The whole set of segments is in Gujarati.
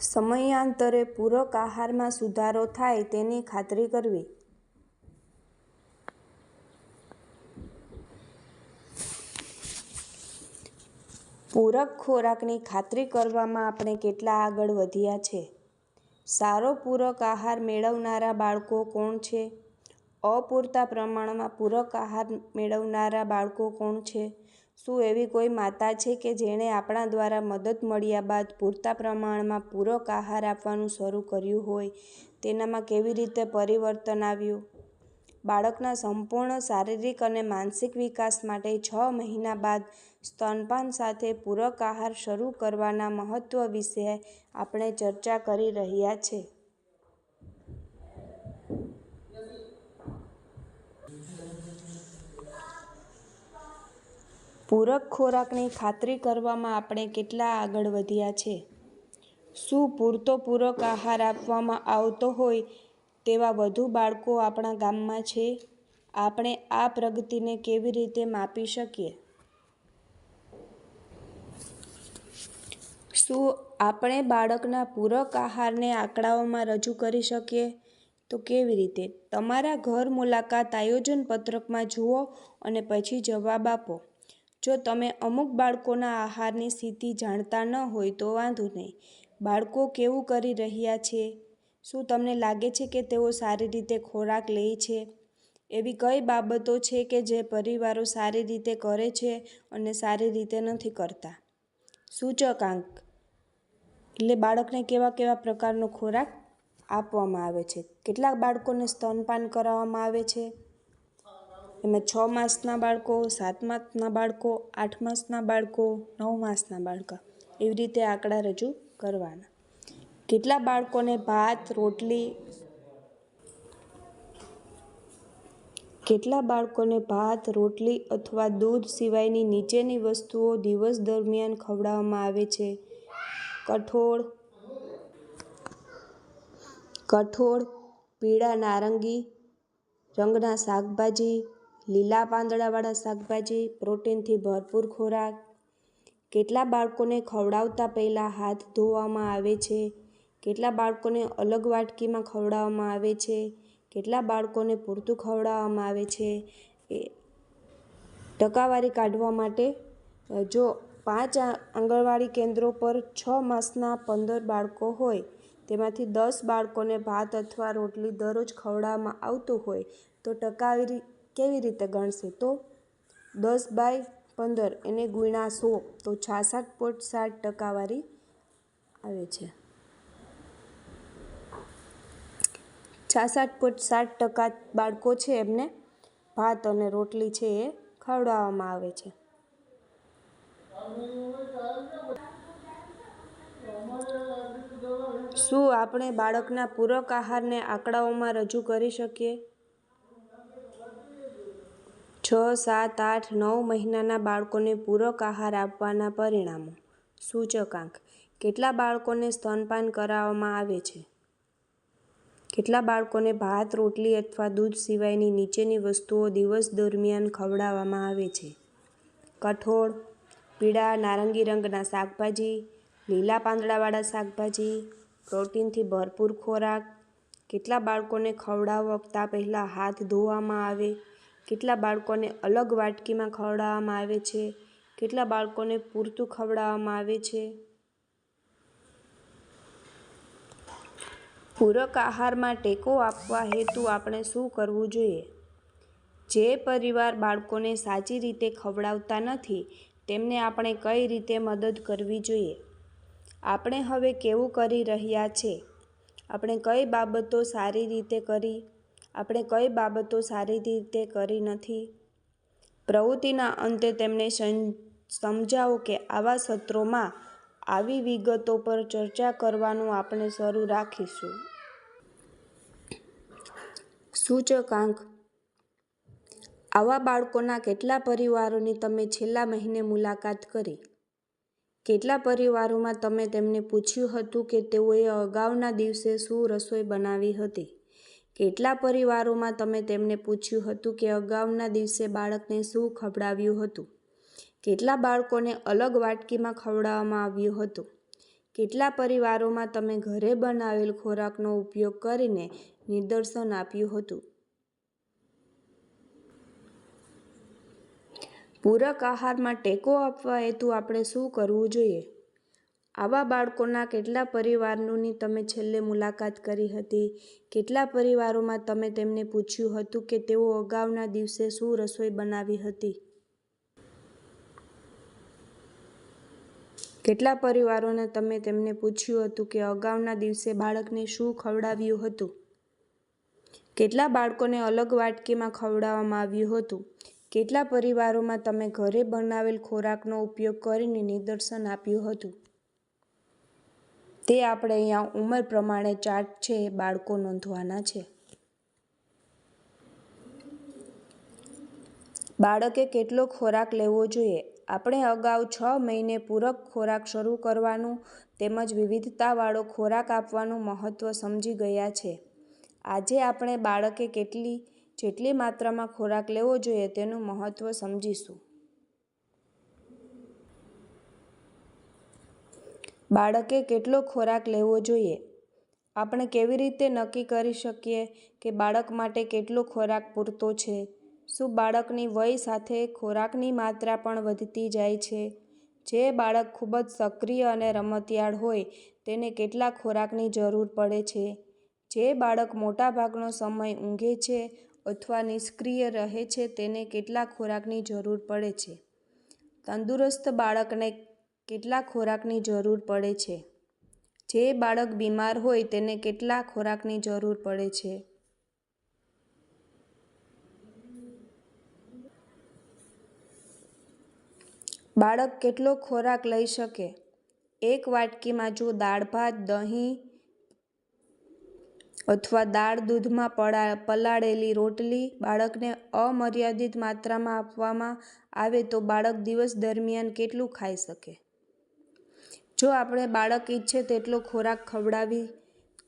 સમયાંતરે પૂરક આહારમાં સુધારો થાય તેની ખાતરી કરવી. પૂરક ખોરાકની ખાતરી કરવામાં આપણે કેટલા આગળ વધ્યા છે? સારો પૂરક આહાર મેળવનારા બાળકો કોણ છે? અપૂરતા પ્રમાણમાં પૂરક આહાર મેળવનારા બાળકો કોણ છે? શું એવી કોઈ માતા છે કે જેણે આપણા દ્વારા મદદ મળ્યા બાદ પૂરતા પ્રમાણમાં પૂરક આહાર આપવાનું શરૂ કર્યું હોય? તેનામાં કેવી રીતે પરિવર્તન આવ્યું? બાળકના સંપૂર્ણ શારીરિક અને માનસિક વિકાસ માટે 6 મહિના બાદ સ્તનપાન સાથે પૂરક આહાર શરૂ કરવાના મહત્વ વિશે આપણે ચર્ચા કરી રહ્યા છીએ. પૂરક ખોરાકની ખાતરી કરવામાં આપણે કેટલા આગળ વધ્યા છે? શું પૂરતો પૂરક આહાર આપવામાં આવતો હોય તેવા વધુ બાળકો આપણા ગામમાં છે? આપણે આ પ્રગતિને કેવી રીતે માપી શકીએ? શું આપણે બાળકના પૂરક આહારને આંકડાઓમાં રજૂ કરી શકીએ? તો કેવી રીતે? તમારા ઘર મુલાકાત આયોજન પત્રકમાં જુઓ અને પછી જવાબ આપો. જો તમે અમુક બાળકોના આહારની સ્થિતિ જાણતા ન હોય તો વાંધો નહીં. બાળકો કેવું કરી રહ્યા છે? શું તમને લાગે છે કે તેઓ સારી રીતે ખોરાક લે છે? એવી કઈ બાબતો છે કે જે પરિવારો સારી રીતે કરે છે અને સારી રીતે નથી કરતા? સૂચકાંક એટલે બાળકને કેવા પ્રકારનો ખોરાક આપવામાં આવે છે. કેટલાક બાળકોને સ્તનપાન કરાવવામાં આવે છે. એમાં 6 માસના બાળકો, 7 માસના બાળકો, 8 માસના બાળકો, 9 માસના બાળકો, એવી રીતે આંકડા રજૂ કરવાના. કેટલા બાળકોને ભાત, રોટલી અથવા દૂધ સિવાયની નીચેની વસ્તુઓ દિવસ દરમિયાન ખવડાવવામાં આવે છે? કઠોળ, પીળા નારંગી રંગના શાકભાજી, લીલા પાંદડાવાળા શાકભાજી, પ્રોટીનથી ભરપૂર ખોરાક. કેટલા બાળકોને ખવડાવતા પહેલાં હાથ ધોવામાં આવે છે? કેટલા બાળકોને અલગ વાટકીમાં ખવડાવવામાં આવે છે? કેટલા બાળકોને પૂરતું ખવડાવવામાં આવે છે? ટકાવારી કાઢવા માટે જો 5 આંગણવાડી કેન્દ્રો પર 6 માસના 15 બાળકો હોય, તેમાંથી 10 બાળકોને ભાત અથવા રોટલી દરરોજ ખવડાવવામાં આવતું હોય તો ટકાવારી કેવી રીતે ગણશે? તો 10/15 એને ગુણ્યા 100 તો 66.7 ટકાવારી આવે છે. 66.7% બાળકો છે એમને ભાત અને રોટલી છે એ ખવડાવવામાં આવે છે. શું આપણે બાળકના પૂરક આહારને આંકડાઓમાં રજૂ કરી શકીએ? 6, 7, 8, 9 મહિનાના બાળકોને પૂરક આહાર આપવાના પરિણામો. સૂચકાંક: કેટલા બાળકોને સ્તનપાન કરાવવામાં આવે છે? કેટલા બાળકોને ભાત, રોટલી અથવા દૂધ સિવાયની નીચેની વસ્તુઓ દિવસ દરમિયાન ખવડાવવામાં આવે છે? કઠોળ, પીળા નારંગી રંગના શાકભાજી, લીલા પાંદડાવાળા શાકભાજી, પ્રોટીનથી ભરપૂર ખોરાક. કેટલા બાળકોને ખવડાવતા પહેલાં હાથ ધોવામાં આવે? કેટલા બાળકોને અલગ વાટકીમાં ખવડાવવામાં આવે છે? કેટલા બાળકોને પૂરતું ખવડાવવામાં આવે છે? પૂરક આહારમાં ટેકો આપવા હેતુ આપણે શું કરવું જોઈએ? જે પરિવાર બાળકોને સાચી રીતે ખવડાવતા નથી તેમને આપણે કઈ રીતે મદદ કરવી જોઈએ? આપણે હવે કેવું કરી રહ્યા છે? આપણે કઈ બાબતો સારી રીતે કરી? આપણે કઈ બાબતો સારી રીતે કરી નથી? પ્રવૃત્તિના અંતે તેમને સમજાવો કે આવા સત્રોમાં આવી વિગતો પર ચર્ચા કરવાનું આપણે શરૂ રાખીશું. સૂચકાંક: આવા બાળકોના કેટલા પરિવારોની તમે છેલ્લા મહિને મુલાકાત કરી? કેટલા પરિવારોમાં તમે તેમને પૂછ્યું હતું કે તેઓએ અગાઉના દિવસે શું રસોઈ બનાવી હતી? કેટલા પરિવારોમાં તમે તેમને પૂછ્યું હતું કે અગાઉના દિવસે બાળકને શું ખવડાવ્યું હતું? કેટલા બાળકોને અલગ વાટકીમાં ખવડાવવામાં આવ્યું હતું? કેટલા પરિવારોમાં તમે ઘરે બનાવેલ ખોરાકનો ઉપયોગ કરીને નિદર્શન આપ્યું હતું? પૂરક આહારમાં ટેકો આપવા હેતુ આપણે શું કરવું જોઈએ? આવા બાળકોના કેટલા પરિવારોની તમે છેલ્લે મુલાકાત કરી હતી? કેટલા પરિવારોમાં તમે તેમને પૂછ્યું હતું કે તેઓ અગાઉના દિવસે શું રસોઈ બનાવી હતી? કેટલા પરિવારોને તમે તેમને પૂછ્યું હતું કે અગાઉના દિવસે બાળકને શું ખવડાવ્યું હતું? કેટલા બાળકોને અલગ વાટકીમાં ખવડાવવામાં આવ્યું હતું? કેટલા પરિવારોમાં તમે ઘરે બનાવેલ ખોરાકનો ઉપયોગ કરીને નિદર્શન આપ્યું હતું? તે આપણે અહીંયા ઉંમર પ્રમાણે ચાર્ટ છે એ બાળકો નોંધવાના છે. બાળકે કેટલો ખોરાક લેવો જોઈએ? આપણે અગાઉ 6 મહિને પૂરક ખોરાક શરૂ કરવાનું તેમજ વિવિધતાવાળો ખોરાક આપવાનું મહત્ત્વ સમજી ગયા છે. આજે આપણે બાળકે જેટલી માત્રામાં ખોરાક લેવો જોઈએ તેનું મહત્ત્વ સમજીશું. બાળકે કેટલો ખોરાક લેવો જોઈએ? આપણે કેવી રીતે નક્કી કરી શકીએ કે બાળક માટે કેટલો ખોરાક પૂરતો છે? શું બાળકની વય સાથે ખોરાકની માત્રા પણ વધતી જાય છે? જે બાળક ખૂબ જ સક્રિય અને રમતિયાળ હોય તેને કેટલા ખોરાકની જરૂર પડે છે? જે બાળક મોટાભાગનો સમય ઊંઘે છે અથવા નિષ્ક્રિય રહે છે તેને કેટલા ખોરાકની જરૂર પડે છે? તંદુરસ્ત બાળકને કેટલા ખોરાકની જરૂર પડે છે? જે બાળક બીમાર હોય તેને કેટલા ખોરાકની જરૂર પડે છે? બાળક કેટલો ખોરાક લઈ શકે? એક વાટકીમાં જો દાળ ભાત, દહીં અથવા દાળ દૂધમાં પલાળેલી રોટલી બાળકને અમર્યાદિત માત્રામાં આપવામાં આવે તો બાળક દિવસ દરમિયાન કેટલું ખાઈ શકે? જો આપણે બાળક ઈચ્છે તેટલો ખોરાક ખવડાવી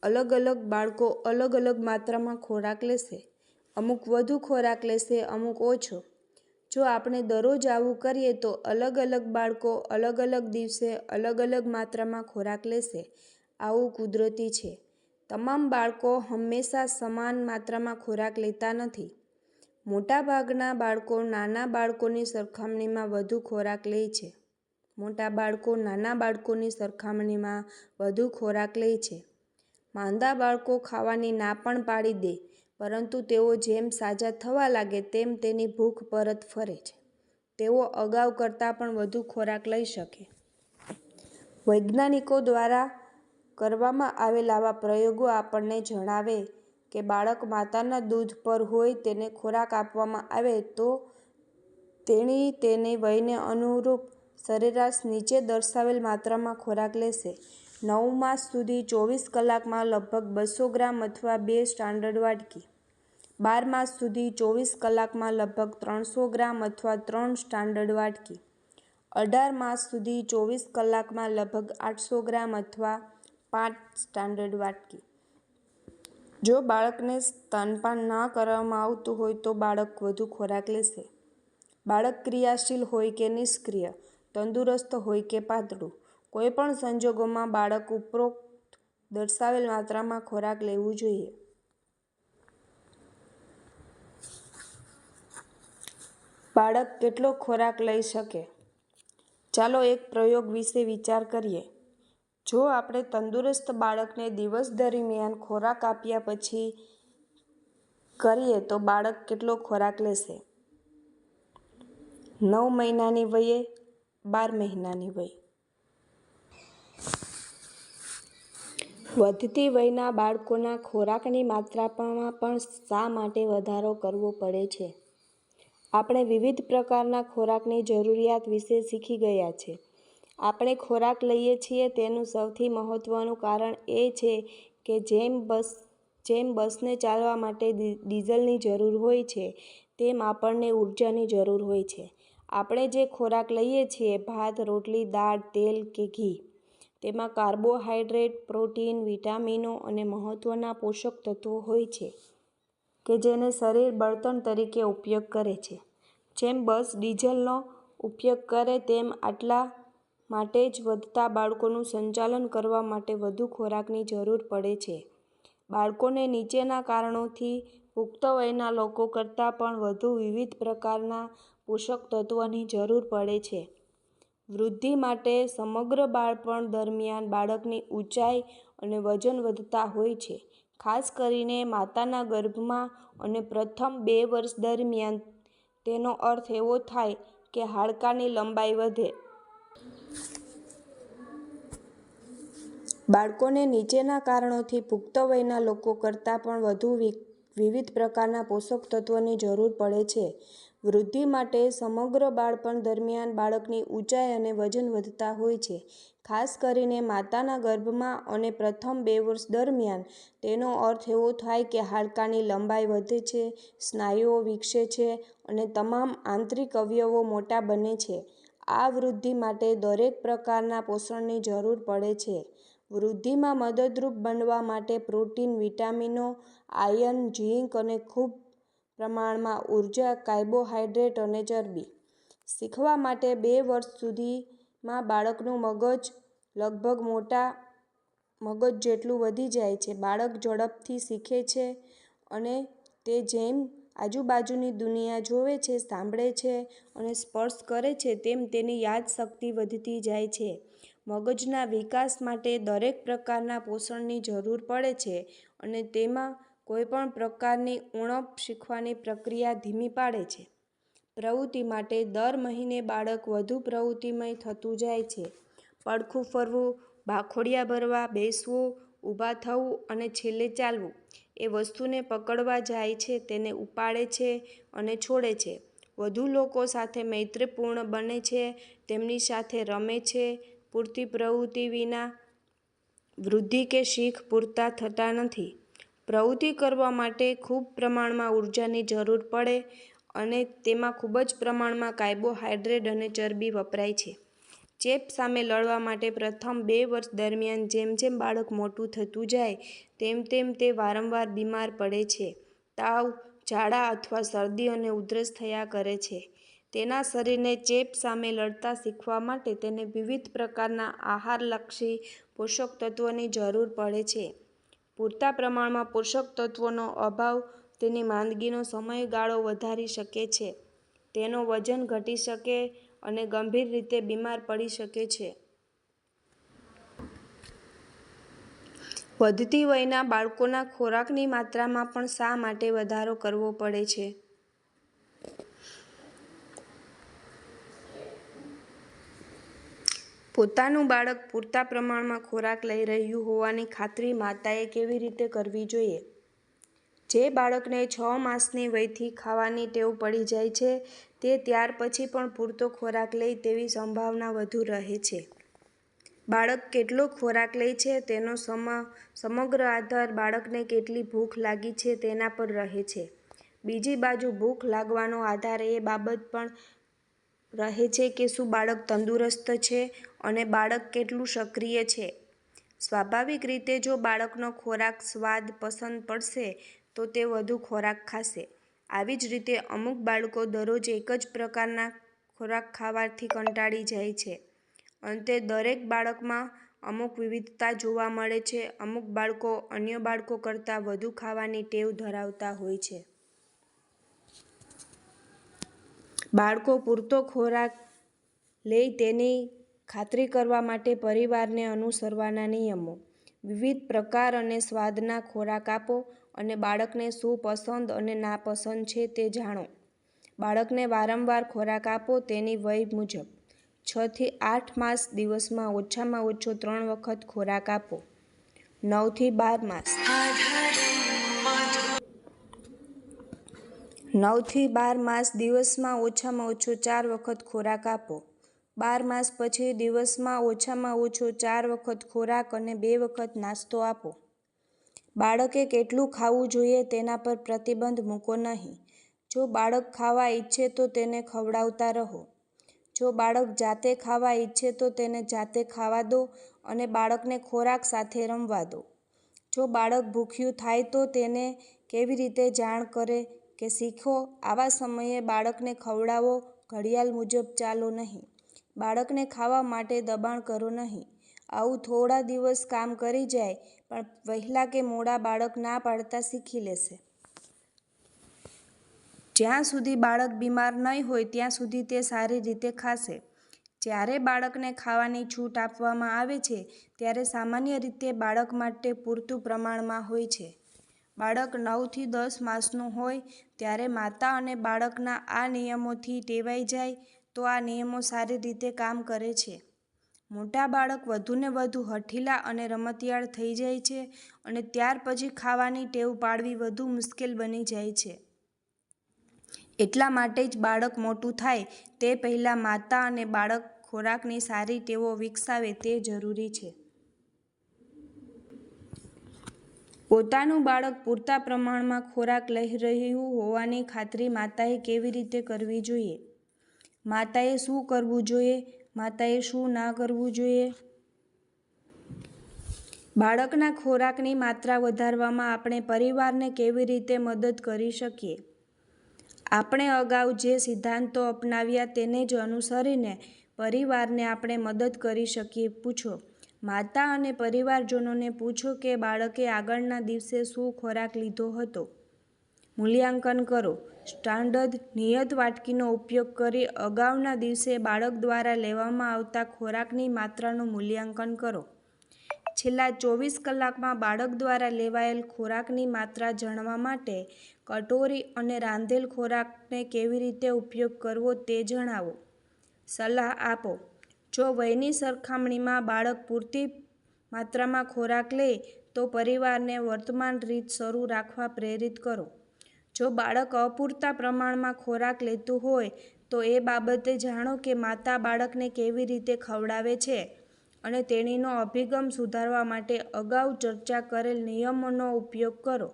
અલગ બાળકો અલગ માત્રામાં ખોરાક લેશે. અમુક વધુ ખોરાક લેશે, અમુક ઓછો. જો આપણે દરરોજ આવું કરીએ તો અલગ બાળકો અલગ દિવસે અલગ માત્રામાં ખોરાક લેશે. આવું કુદરતી છે. તમામ બાળકો હંમેશા સમાન માત્રામાં ખોરાક લેતા નથી. મોટાભાગના બાળકો નાના બાળકોની સરખામણીમાં વધુ ખોરાક લે છે. મોટા બાળકો નાના બાળકોની સરખામણીમાં વધુ ખોરાક લે છે. માંદા બાળકો ખાવાની ના પણ પાડી દે, પરંતુ તેઓ જેમ સાજા થવા લાગે તેમ તેની ભૂખ પરત ફરે છે. તેઓ અગાઉ કરતાં પણ વધુ ખોરાક લઈ શકે. વૈજ્ઞાનિકો દ્વારા કરવામાં આવેલ આવા પ્રયોગો આપણને જણાવે કે બાળક માતાના દૂધ પર હોય તેને ખોરાક આપવામાં આવે તો તેની વયને અનુરૂપ સરેરાશ નીચે દર્શાવેલ માત્રામાં ખોરાક લેશે. 9 માસ સુધી 24 કલાકમાં લગભગ 200 ગ્રામ અથવા 2 સ્ટાન્ડર્ડ વાટકી. 12 માસ સુધી 24 કલાકમાં લગભગ 300 ગ્રામ અથવા 3 સ્ટાન્ડર્ડ વાટકી. 18 માસ સુધી 24 કલાકમાં લગભગ 800 ગ્રામ અથવા 5 સ્ટાન્ડર્ડ વાટકી. જો બાળકને સ્તનપાન ન કરવામાં આવતું હોય તો બાળક વધુ ખોરાક લેશે. બાળક ક્રિયાશીલ હોય કે નિષ્ક્રિય, તંદુરસ્ત હોય કે પાતળું, કોઈપણ સંજોગોમાં બાળક ઉપરોક્ત દર્શાવેલ માત્રામાં ખોરાક લેવું જોઈએ. બાળક કેટલો ખોરાક લઈ શકે? ચાલો એક પ્રયોગ વિશે વિચાર કરીએ. જો આપણે તંદુરસ્ત બાળકને દિવસ દરમિયાન ખોરાક આપ્યા પછી કરીએ તો બાળક કેટલો ખોરાક લેશે? 9 મહિનાની વયે, 12 મહિનાની વયે. વધતી વયના બાળકોના ખોરાકની માત્રામાં પણ શા માટે વધારો કરવો પડે છે? આપણે વિવિધ પ્રકારના ખોરાકની જરૂરિયાત વિશે શીખી ગયા છે. આપણે ખોરાક લઈએ છીએ તેનું સૌથી મહત્વનું કારણ એ છે કે જેમ બસને ચાલવા માટે ડીઝલની જરૂર હોય છે તેમ આપણને ઊર્જાની જરૂર હોય છે. આપણે જે ખોરાક લઈએ છીએ ભાત, રોટલી, દાળ, તેલ કે ઘી, તેમાં કાર્બોહાઈડ્રેટ, પ્રોટીન, વિટામિનો અને મહત્વના પોષક તત્વો હોય છે કે જેને શરીર બળતણ તરીકે ઉપયોગ કરે છે. જેમ બસ ડીઝલનો ઉપયોગ કરે તેમ આટલા માટે જ વધતા બાળકોનું સંચાલન કરવા માટે વધુ ખોરાકની જરૂર પડે છે. બાળકોને નીચેના કારણોથી પુખ્ત વયના લોકો કરતાં પણ વધુ વિવિધ પ્રકારના પોષક તત્વોની જરૂર પડે છે. વૃદ્ધિ માટે સમગ્ર બાળપણ દરમિયાન બાળકની ઊંચાઈ અને વજન વધતા હોય છે. ખાસ કરીને માતાના ગર્ભમાં અને પ્રથમ 2 વર્ષ દરમિયાન. તેનો અર્થ એવો થાય કે હાડકાની લંબાઈ વધે. બાળકોને નીચેના કારણોથી પુખ્ત વયના લોકો કરતાં પણ વધુ વિવિધ પ્રકારના પોષક તત્વોની જરૂર પડે છે. વૃદ્ધિ માટે સમગ્ર બાળપણ દરમિયાન બાળકની ઊંચાઈ અને વજન વધતા હોય છે. ખાસ કરીને માતાના ગર્ભમાં અને પ્રથમ 2 વર્ષ દરમિયાન. તેનો અર્થ એવો થાય કે હાડકાની લંબાઈ વધે છે, સ્નાયુઓ વિકસે છે અને તમામ આંતરિક અવયવો મોટા બને છે. આ વૃદ્ધિ માટે દરેક પ્રકારના પોષણની જરૂર પડે છે. વૃદ્ધિમાં મદદરૂપ બનવા માટે પ્રોટીન, વિટામિનો, આયર્ન, ઝીંક અને ખૂબ પ્રમાણમાં ઉર્જા, કાર્બોહાઈડ્રેટ અને ચરબી. શીખવા માટે 2 વર્ષ સુધીમાં બાળકનું મગજ લગભગ મોટા મગજ જેટલું વધી જાય છે. બાળક ઝડપથી શીખે છે અને તે જેમ આજુબાજુની દુનિયા જોવે છે, સાંભળે છે અને સ્પર્શ કરે છે તેમ તેની યાદશક્તિ વધતી જાય છે. મગજના વિકાસ માટે દરેક પ્રકારના પોષણની જરૂર પડે છે અને તેમાં કોઈપણ પ્રકારની ઉણપ શીખવાની પ્રક્રિયા ધીમી પાડે છે. પ્રવૃત્તિ માટે દર મહિને બાળક વધુ પ્રવૃત્તિમય થતું જાય છે. પડખું ફરવું, ભાખોડિયા ભરવા, બેસવું, ઊભા થવું અને છેલ્લે ચાલવું. એ વસ્તુને પકડવા જાય છે, તેને ઉપાડે છે અને છોડે છે. વધુ લોકો સાથે મૈત્રીપૂર્ણ બને છે, તેમની સાથે રમે છે. પૂરતી પ્રવૃત્તિ વિના વૃદ્ધિ કે શીખ પૂરતા થતા નથી. પ્રવૃત્તિ કરવા માટે ખૂબ પ્રમાણમાં ઉર્જાની જરૂર પડે અને તેમાં ખૂબ જ પ્રમાણમાં કાર્બોહાઈડ્રેટ અને ચરબી વપરાય છે. ચેપ સામે લડવા માટે પ્રથમ 2 વર્ષ દરમિયાન જેમ જેમ બાળક મોટું થતું જાય તેમ તેમ તે વારંવાર બીમાર પડે છે. તાવ, ઝાડા અથવા શરદી અને ઉધરસ થયા કરે છે. તેના શરીરને ચેપ સામે લડતા શીખવા માટે તેને વિવિધ પ્રકારના આહારલક્ષી પોષક તત્વોની જરૂર પડે છે. પૂરતા પ્રમાણમાં પોષક તત્વોનો અભાવ તેની માંદગીનો સમયગાળો વધારી શકે છે, તેનો વજન ઘટી શકે અને ગંભીર રીતે બીમાર પડી શકે છે. વધતી વયના બાળકોના ખોરાકની માત્રામાં પણ શા માટે વધારો કરવો પડે છે? પોતાનું બાળક પૂરતા પ્રમાણમાં ખોરાક લઈ રહ્યું હોવાની ખાતરી માતાએ કેવી રીતે કરવી જોઈએ? જે બાળકને 6 માસની વયથી ખાવાની ટેવ પડી જાય છે, તે ત્યાર પછી પણ પૂરતો ખોરાક લે તેવી સંભાવના વધુ રહે છે. બાળક કેટલો ખોરાક લે છે તેનો સમગ્ર આધાર બાળકને કેટલી ભૂખ લાગી છે તેના પર રહે છે. બીજી બાજુ, ભૂખ લાગવાનો આધાર એ બાબત પર રહે છે કે શું બાળક તંદુરસ્ત છે અને બાળક કેટલું સક્રિય છે. સ્વાભાવિક રીતે, જો બાળકનો ખોરાક સ્વાદ પસંદ પડશે તો તે વધુ ખોરાક ખાશે. આવી જ રીતે, અમુક બાળકો દરરોજ એક જ પ્રકારના ખોરાક ખાવાથી કંટાળી જાય છે. અંતે, દરેક બાળકમાં અમુક વિવિધતા જોવા મળે છે. અમુક બાળકો અન્ય બાળકો કરતાં વધુ ખાવાની ટેવ ધરાવતા હોય છે. બાળકો પૂરતો ખોરાક લે તેની ખાતરી કરવા માટે પરિવારને અનુસરવાના નિયમો. વિવિધ પ્રકાર અને સ્વાદના ખોરાક આપો અને બાળકને શું પસંદ અને નાપસંદ છે તે જાણો. બાળકને વારંવાર ખોરાક આપો તેની વય મુજબ. 6 થી 8 માસ, દિવસમાં ઓછામાં ઓછો 3 વખત ખોરાક આપો. 9 થી 12 માસ. 9 થી 12 માસ, દિવસમાં ઓછામાં ઓછો 4 વખત ખોરાક આપો. 12 માસ પછી, દિવસમાં ઓછામાં ઓછો 4 વખત ખોરાક અને 2 વખત નાસ્તો આપો. બાળકે કેટલું ખાવું જોઈએ તેના પર પ્રતિબંધ મૂકો નહીં. જો બાળક ખાવા ઈચ્છે તો તેને ખવડાવતા રહો. જો બાળક જાતે ખાવા ઈચ્છે તો તેને જાતે ખાવા દો અને બાળકને ખોરાક સાથે રમવા દો. જો બાળક ભૂખ્યું થાય તો તેને કેવી રીતે જાણ કરે કે શીખો. આવા સમયે બાળકને ખવડાવો, ઘડિયાળ મુજબ ચાલો નહીં. બાળકને ખાવા માટે દબાણ કરો નહીં. આવું થોડા દિવસ કામ કરી જાય, પણ વહેલા કે મોડા બાળક ના પાડતા શીખી લેશે. જ્યાં સુધી બાળક બીમાર નહીં હોય ત્યાં સુધી તે સારી રીતે ખાશે. જ્યારે બાળકને ખાવાની છૂટ આપવામાં આવે છે ત્યારે સામાન્ય રીતે બાળક માટે પૂરતું પ્રમાણમાં હોય છે. બાળક 9 થી 10 માસનું હોય ત્યારે માતા અને બાળકના આ નિયમોથી ટેવાઈ જાય તો આ નિયમો સારી રીતે કામ કરે છે. મોટા બાળક વધુને વધુ હઠીલા અને રમતિયાળ થઈ જાય છે અને ત્યાર પછી ખાવાની ટેવ પાડવી વધુ મુશ્કેલ બની જાય છે. એટલા માટે જ બાળક મોટું થાય તે પહેલાં માતા અને બાળક ખોરાકની સારી ટેવો વિકસાવે તે જરૂરી છે. પોતાનું બાળક પૂરતા પ્રમાણમાં ખોરાક લઈ રહ્યું હોવાની ખાતરી માતાએ કેવી રીતે કરવી જોઈએ? માતાએ શું કરવું જોઈએ? માતાએ શું ના કરવું જોઈએ? બાળકના ખોરાકની માત્રા વધારવામાં આપણે પરિવારને કેવી રીતે મદદ કરી શકીએ? આપણે અગાઉ જે સિદ્ધાંતો અપનાવ્યા તેને જ અનુસરીને પરિવારને આપણે મદદ કરી શકીએ. પૂછો. માતા અને પરિવારજનોને પૂછો કે બાળકે આગળના દિવસે શું ખોરાક લીધો હતો. મૂલ્યાંકન કરો. સ્ટાન્ડર્ડ નિયત વાટકીનો ઉપયોગ કરી અગાઉના દિવસે બાળક દ્વારા લેવામાં આવતા ખોરાકની માત્રાનું મૂલ્યાંકન કરો. છેલ્લા 24 કલાકમાં બાળક દ્વારા લેવાયેલ ખોરાકની માત્રા જાણવા માટે કટોરી અને રાંધેલ ખોરાકને કેવી રીતે ઉપયોગ કરવો તે જણાવો. સલાહ આપો. જો વયની સરખામણીમાં બાળક પૂરતી માત્રામાં ખોરાક લે તો પરિવારને વર્તમાન રીત શરૂ રાખવા પ્રેરિત કરો. જો બાળક અપૂરતા પ્રમાણમાં ખોરાક લેતું હોય તો એ બાબતે જાણો કે માતા બાળકને કેવી રીતે ખવડાવે છે અને તેણીનો અભિગમ સુધારવા માટે અગાઉ ચર્ચા કરેલ નિયમોનો ઉપયોગ કરો.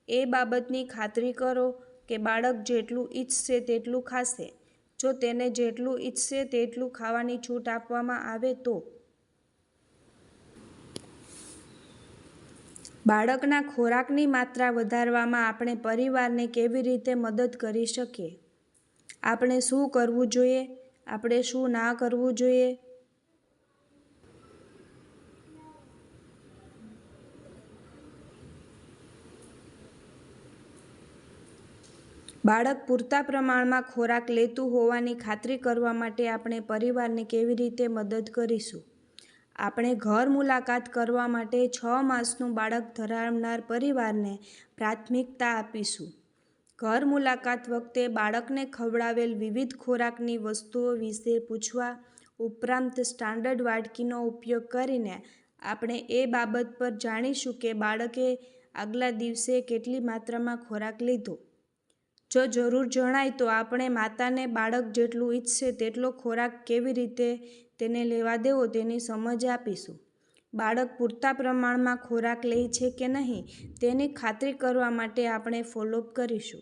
એ બાબતની ખાતરી કરો કે બાળક જેટલું ઈચ્છશે તેટલું ખાશે. જો તેને જેટલું ઈચ્છશે તેટલું ખાવાની છૂટ આપવામાં આવે તો બાળકના ખોરાકની માત્રા વધારવામાં આપણે પરિવારને કેવી રીતે મદદ કરી શકીએ? આપણે શું કરવું જોઈએ? આપણે શું ના કરવું જોઈએ? બાળક પૂરતા પ્રમાણમાં ખોરાક લેતું હોવાની ખાતરી કરવા માટે આપણે પરિવારને કેવી રીતે મદદ કરીશું? આપણે ઘર મુલાકાત કરવા માટે 6 માસનું બાળક ધરાવનાર પરિવારને પ્રાથમિકતા આપીશું. ઘર મુલાકાત વખતે બાળકને ખવડાવેલ વિવિધ ખોરાકની વસ્તુઓ વિશે પૂછવા ઉપરાંત સ્ટાન્ડર્ડ વાટકીનો ઉપયોગ કરીને આપણે એ બાબત પર જાણીશું કે બાળકે આગલા દિવસે કેટલી માત્રામાં ખોરાક લીધો. જો જરૂર જણાય તો આપણે માતાને બાળક જેટલું ઈચ્છશે તેટલો ખોરાક કેવી રીતે તેને લેવા દેવો તેની સમજ આપીશું. બાળક પૂરતા પ્રમાણમાં ખોરાક લે છે કે નહીં તેની ખાતરી કરવા માટે આપણે ફોલોઅપ કરીશું.